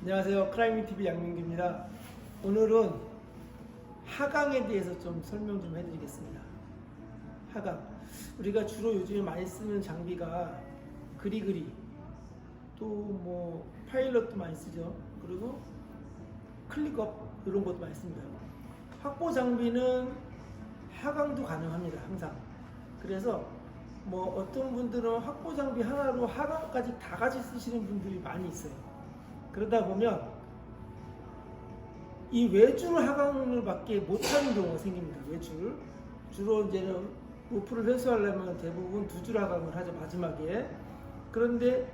안녕하세요. 크라이밍TV 양민규입니다. 오늘은 하강에 대해서 좀 설명 좀 해드리겠습니다. 하강. 우리가 주로 요즘에 많이 쓰는 장비가 그리그리, 또 뭐 파일럿도 많이 쓰죠. 그리고 클릭업 이런 것도 많이 씁니다. 확보 장비는 하강도 가능합니다. 항상. 그래서 뭐 어떤 분들은 확보 장비 하나로 하강까지 다 같이 쓰시는 분들이 많이 있어요. 그러다 보면 이 외줄 하강을 밖에 못하는 경우가 생깁니다. 외줄. 주로 이제는 로프를 회수하려면 대부분 두 줄 하강을 하죠, 마지막에. 그런데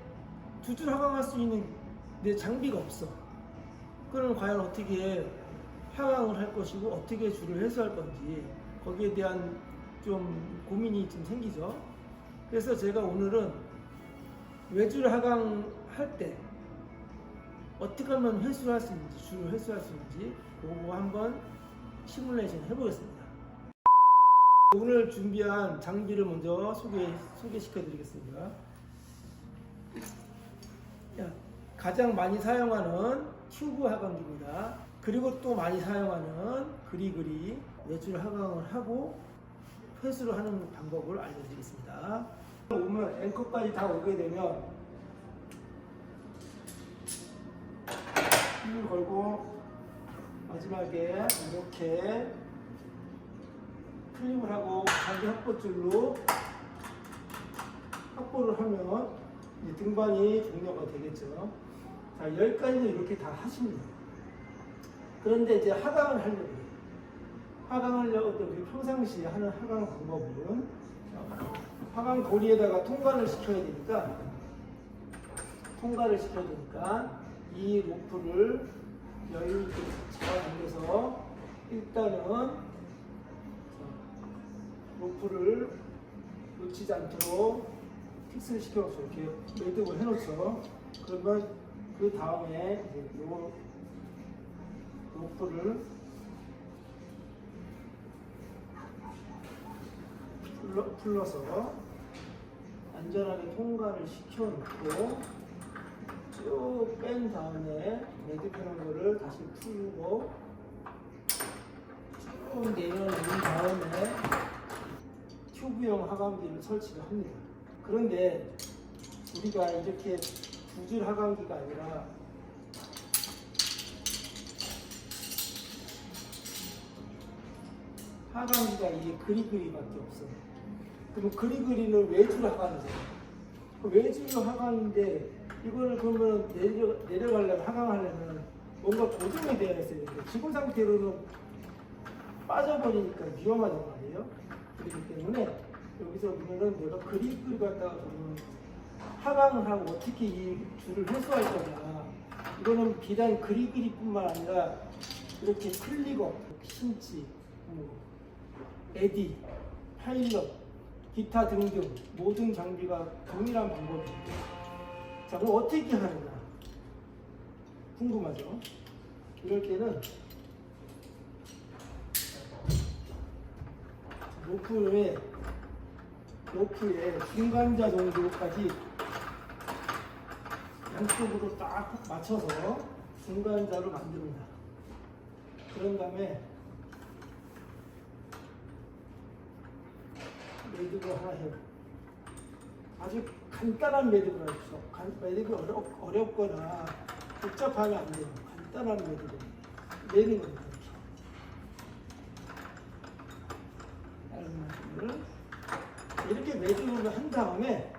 두 줄 하강할 수 있는 내 장비가 없어. 그럼 과연 어떻게 하강을 할 것이고 어떻게 줄을 회수할 건지 거기에 대한 좀 고민이 좀 생기죠. 그래서 제가 오늘은 외줄 하강 할 때 어떻게 하면 회수할 수 있는지, 줄을 회수할 수 있는지 그거 한번 시뮬레이션 해보겠습니다. 오늘 준비한 장비를 먼저 소개시켜 드리겠습니다. 가장 많이 사용하는 튜브 하강기입니다. 그리고 또 많이 사용하는 그리그리 외줄 하강을 하고 회수를 하는 방법을 알려드리겠습니다. 오면 앵커까지 다 오게 되면 힘을 걸고 마지막에 이렇게 클립을 하고 장기 확보줄로 확보를 하면 등반이 종료가 되겠죠. 자, 여기까지는 이렇게 다 하십니다. 그런데 이제 하강을 하려고 우리 평상시에 하는 하강 방법은 하강 고리에다가 통과를 시켜야 되니까 이 로프를 여유 있게 잡아당겨서 일단은 로프를 놓치지 않도록 픽스를 시켜놓죠. 이렇게 매듭을 해놓죠. 그러면 그 다음에 이제 요 로프를 풀러서 안전하게 통과를 시켜놓고 쭉 뺀 다음에 매듭해놓은 거를 다시 풀고 쭉 내려놓은 다음에 튜브형 하강기를 설치를 합니다. 그런데 우리가 이렇게 두 줄 하강기가 아니라 하강기가 이게 그리그리밖에 없어요. 그럼 그리그리는 외줄 하강이죠. 외줄 하강인데 이거를 그러면 내려가려면 하강하려면 뭔가 고정이 되어 있어야 되는데 지금 상태로는 빠져버리니까 위험하단 말이에요. 그렇기 때문에 여기서 보면은 내가 그리그리 갖다가 보면 하강을 하고 어떻게 이 줄을 회수할 거냐. 이거는 비단 그리그리뿐만 아니라 이렇게 클릭업, 신치, 에디, 파일럿, 기타 등등 모든 장비가 동일한 방법입니다. 자, 그럼 어떻게 하느냐? 궁금하죠? 이럴 때는 로프의 중간자 정도까지 양쪽으로 딱 맞춰서 중간자로 만듭니다. 그런 다음에 매듭을 하나 해요. 아주 간단한 매듭을 하십시오. 매듭이 어렵거나 복잡하면 안 돼요. 간단한 매듭을 내는 겁니다. 이렇게 매듭을 한 다음에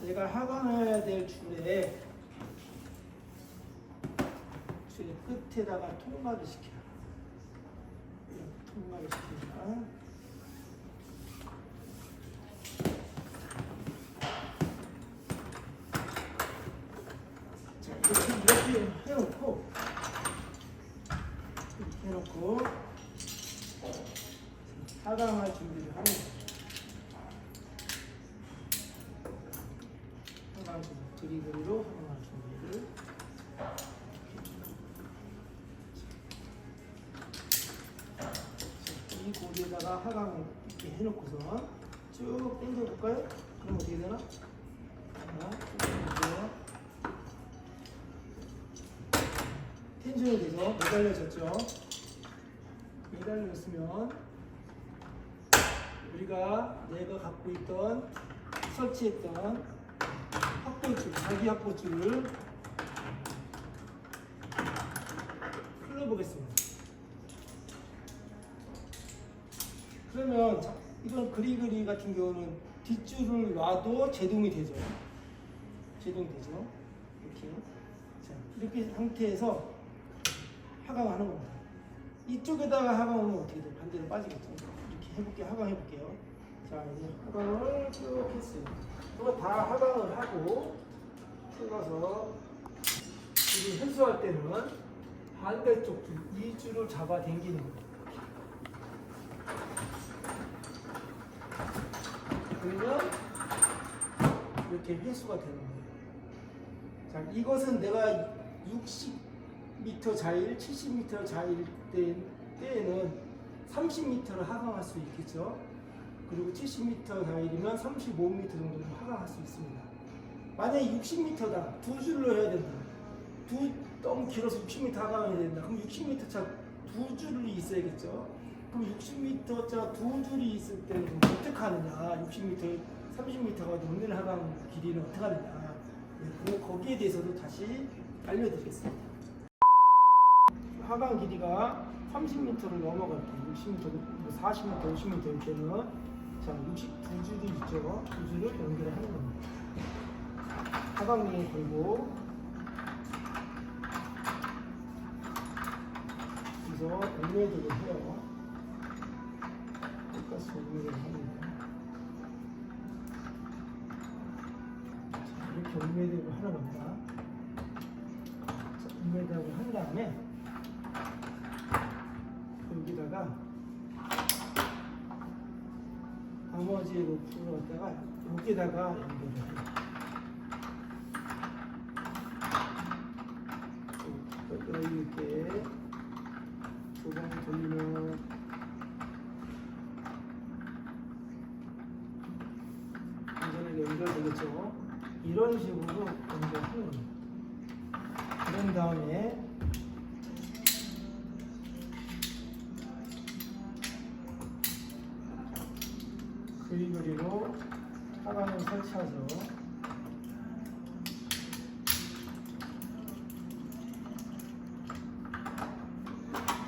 제가 하강해야 될 줄의 끝에다가 통과를 시켜요. 통과를 시킵니다. 이렇게 해놓고 하강할 준비를 하는 거예요. 하강 그리그리로 하강할 준비를. 이 고리에다가 하강을 이렇게 해놓고서 쭉 당겨볼까요? 그럼 어떻게 되나? 쭉 당겨볼게요. 텐션이 돼서 매달려졌죠. 매달렸으면 우리가 내가 갖고 있던 설치했던 확보줄, 자기 확보줄을 풀어보겠습니다. 그러면 이건 그리그리 같은 경우는 뒷줄을 놔도 제동이 되죠. 제동되죠. 이렇게. 자, 이렇게 상태에서 하강하는 겁니다. 이쪽에다가 하강하면 어떻게 돼요? 반대로 빠지겠죠. 이렇게 해볼게요. 하강해볼게요. 자, 이제 하강을 쭉 했어요. 이거 다 하강을 하고 풀어서 지금 회수할 때는 반대쪽 줄, 이 줄을 잡아 당기는 거예요. 그러면 이렇게 회수가 되는 거예요. 자, 이것은 내가 60m 자일, 70m 자일 때에는 30m를 하강할 수 있겠죠. 그리고 70m 자일이면 35m 정도를 하강할 수 있습니다. 만약에 60m다, 두 줄로 해야 된다. 너무 길어서 60m 하강해야 된다. 그럼 60m 차 두 줄이 있어야겠죠. 그럼 60m 차 두 줄이 있을 때는 어떻게 하느냐? 60m, 30m가 넘는 하강 길이는 어떻게 하느냐? 네, 거기에 대해서도 다시 알려드리겠습니다. 하강 길이가 30m를 넘어갈 때, 60m, 40m, 50m일 때는 자, 62줄이 있죠. 두 줄을 연결하는 겁니다. 하강링을 걸고 그래서 온매도를 해요. 똑같이 온매도를 합니다. 자, 이렇게 온매도를 하는 겁니다. 자, 온매도를 한 다음에 여기다가 나머지 로프를 갖다가 여기다가 연결을 해요. 이렇게 두 번 돌리면 완전히 연결되겠죠. 이런 식으로 연결하는 겁니다. 그런 다음에 그리그리로 하강을 설치하죠.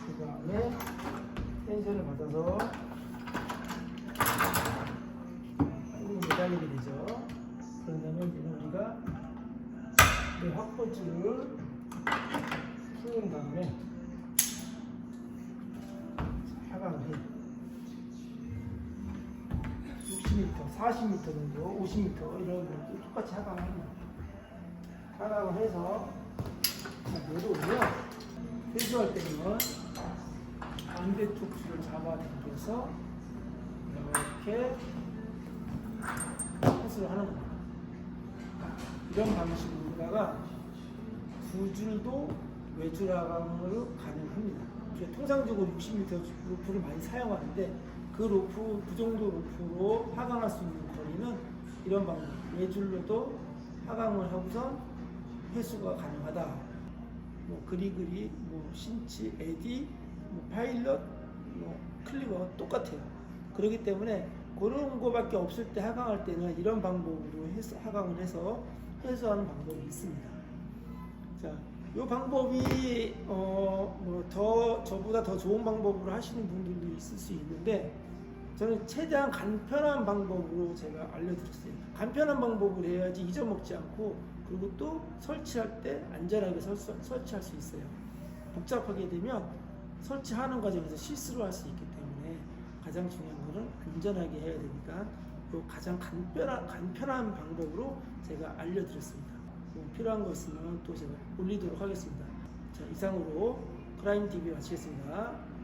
그 다음에 텐션을 받아서 매달리게 되죠. 그런 다음에 우리가 이 확보줄을 풀은 다음에 하강을 해요. 60m, 40m 정도, 50m 이런 것도 똑같이 하강을 합니다. 하강을 해서 내려오면 회수할 때는 반대쪽 줄을 잡아당겨서 이렇게 회수를 하는 겁니다. 이런 방식으로다가 두 줄도 외줄 하강으로 가능합니다. 통상적으로 60m 로프를 많이 사용하는데 그 정도 로프로 하강할 수 있는 거리는 이런 방법, 외줄로도 하강을 하고선 회수가 가능하다. 뭐 그리그리, 뭐 신치, 에디, 뭐 파일럿, 뭐 클리버 똑같아요. 그렇기 때문에 그런 거밖에 없을 때 하강할 때는 이런 방법으로 하강을 해서 회수하는 방법이 있습니다. 자, 이 방법이 저보다 더 좋은 방법으로 하시는 분들도 있을 수 있는데 저는 최대한 간편한 방법으로 제가 알려드렸어요. 간편한 방법으로 해야지 잊어먹지 않고 그리고 또 설치할 때 안전하게 설치할 수 있어요. 복잡하게 되면 설치하는 과정에서 실수를 할 수 있기 때문에 가장 중요한 것은 안전하게 해야 되니까 가장 간편한 방법으로 제가 알려드렸습니다. 필요한 거 있으면 또 제가 올리도록 하겠습니다. 자, 이상으로 크라임TV 마치겠습니다.